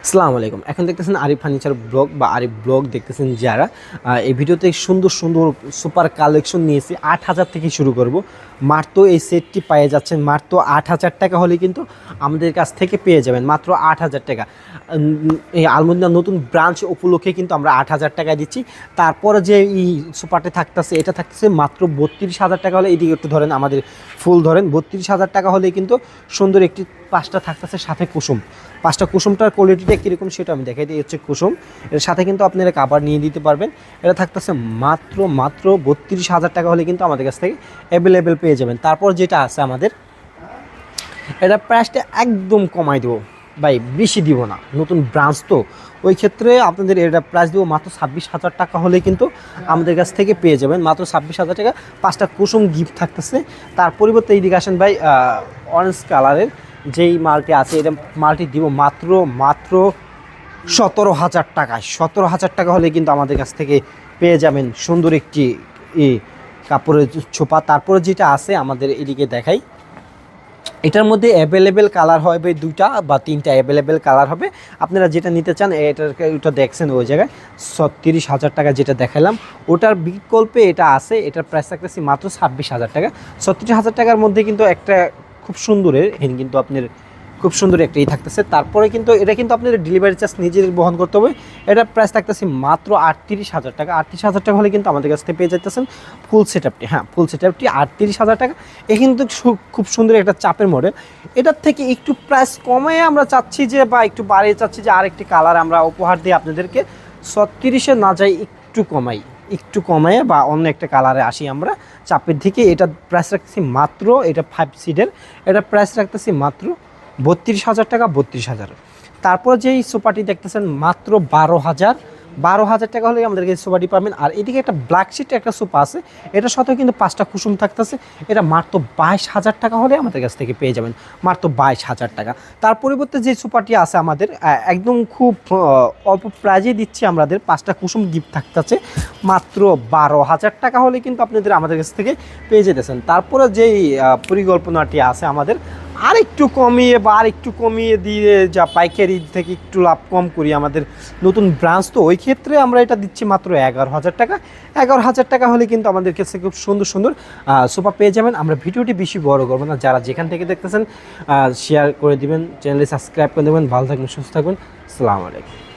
আসসালামু আলাইকুম। এখন দেখতেছেন আরিফ ফার্নিচার ব্লগ বা আরিফ ব্লগ দেখতেছেন যারা। এই ভিডিওতে সুন্দর সুন্দর সুপার কালেকশন নিয়েছি। ৮,০০০ থেকে শুরু করব। মাত্র এই সেটটি পেয়ে যাচ্ছেন মাত্র ৮,০০০ টাকা হলে কিন্তু আমাদের কাছ থেকে পেয়ে যাবেন মাত্র ৮,০০০ টাকা। এই আলমদিনা নতুন ব্রাঞ্চ উপলক্ষে কিন্তু আমরা ৮,০০০ টাকায় দিচ্ছি। তারপরে যে এই সুপারটি থাকতেছে এটা থাকতেছে মাত্র ৩২,০০০ টাকা হলে। এদিকে একটু ধরেন, আমাদের ফুল ধরেন, ৩২,০০০ টাকা হলে কিন্তু সুন্দর একটি পাঁচটা থাকতেছে সাথে কুসুম। পাঁচটা কুসুমটার কোয়ালিটিটা কীরকম সেটা আমি দেখাই দিই। হচ্ছে কুসুম, এর সাথে কিন্তু আপনারা কাভার নিয়ে দিতে পারবেন। এটা থাকতেছে মাত্র ৩২,০০০ টাকা হলে কিন্তু আমাদের কাছ থেকে অ্যাভেলেবেল পেয়ে যাবেন। তারপর যেটা আছে আমাদের, এটা প্রাইসটা একদম কমাই দেবো ভাই, বেশি দিব না, নতুন ব্রাঞ্চ তো। ওই ক্ষেত্রে আপনাদের এটা প্রাইস দেবো মাত্র ২৬,০০০ টাকা হলে কিন্তু আমাদের কাছ থেকে পেয়ে যাবেন মাত্র ২৬,০০০ টাকা। পাঁচটা কুসুম গিফট থাকতেছে। তার পরিবর্তে এইদিকে আসেন ভাই, অরেঞ্জ কালারের যেই মালটি আছে, এটা মালটি দিব মাত্র ১৭,০০০ টাকায়। ১৭,০০০ টাকা হলে কিন্তু আমাদের কাছ থেকে পেয়ে যাবেন সুন্দর একটি কাপড়ের ছোপা। তারপরে যেটা আছে আমাদের এদিকে দেখাই, এটার মধ্যে অ্যাভেলেবেল কালার হবে দুইটা বা তিনটা অ্যাভেলেবেল কালার হবে। আপনারা যেটা নিতে চান ওটা দেখছেন ওই জায়গায় ৩৬,০০০ টাকা যেটা দেখালাম, ওটার বিকল্পে এটা আছে। এটার প্রাইস রাখতেছি মাত্র ২৬,০০০ টাকা। ৩৬,০০০ টাকার মধ্যে কিন্তু একটা খুব সুন্দরের কিন্তু আপনার খুব সুন্দর একটা থাকতেছে। তারপরে কিন্তু এটা কিন্তু আপনার ডেলিভারি চার্জ নিজের বহন করতে হবে। এটার প্রাইস থাকতেছে মাত্র ৩৮,০০০ টাকা। ৩৮,০০০ টাকা হলে কিন্তু আমাদের কাছ থেকে পেয়ে যাইতেছেন ফুল সেটআপটি। হ্যাঁ, ফুল সেটআপটি ৩৮,০০০ টাকা। এ কিন্তু খুব সুন্দর একটা চাপের মডেল। এটার থেকে একটু প্রাইস কমে আমরা চাচ্ছি যে, বা একটু বাড়িয়ে চাচ্ছি যে আরেকটি কালার আমরা উপহার দিই আপনাদেরকে। ৩৬-এ না যাই, একটু কমাই বা অন্য একটা কালারে আসি আমরা চাপের দিকে। এটা প্রাইস রাখতেছি মাত্র, এটা 5 সিটের, এটা প্রাইস রাখতেছি মাত্র ৩২,০০০ টাকা। ৩২,০০০। তারপর যেই সোফাটি দেখতেছেন মাত্র ১২,০০০ টাকা হলে আমাদেরকে সোফাটি পাবেন। আর এদিকে একটা ব্ল্যাক শিটের একটা সোফা আছে, এটার সাথেও কিন্তু পাঁচটা কুসুম থাকতেছে। এটা মাত্র ২২,০০০ টাকা হলে আমাদের কাছ থেকে পেয়ে যাবেন মাত্র ২২,০০০ টাকা। তার পরিবর্তে যে সোফাটি আছে আমাদের একদম খুব অল্প প্রাইজে দিচ্ছি আমাদের, পাঁচটা কুসুম গিফট থাকতেছে মাত্র ১২,০০০ টাকা হলে কিন্তু আপনাদের আমাদের কাছ থেকে পেয়ে যেতেছেন। তারপরে যেই পরিকল্পনাটি আছে আমাদের, আরেকটু কমিয়ে দিয়ে যা পাইকারি থেকে একটু লাভ কম করি, আমাদের নতুন ব্রাঞ্চ তো, ওই ক্ষেত্রে আমরা এটা দিচ্ছি মাত্র ১১,০০০ টাকা। ১১,০০০ টাকা হলে কিন্তু আমাদের কাছে খুব সুন্দর সুন্দর সোফা পেয়ে যাবেন। আমরা ভিডিওটি বেশি বড় করবো না, যারা যেখান থেকে দেখতেছেন শেয়ার করে দিবেন, চ্যানেলে সাবস্ক্রাইব করে দেবেন। ভালো থাকবেন, সুস্থ থাকবেন। আসসালামু আলাইকুম।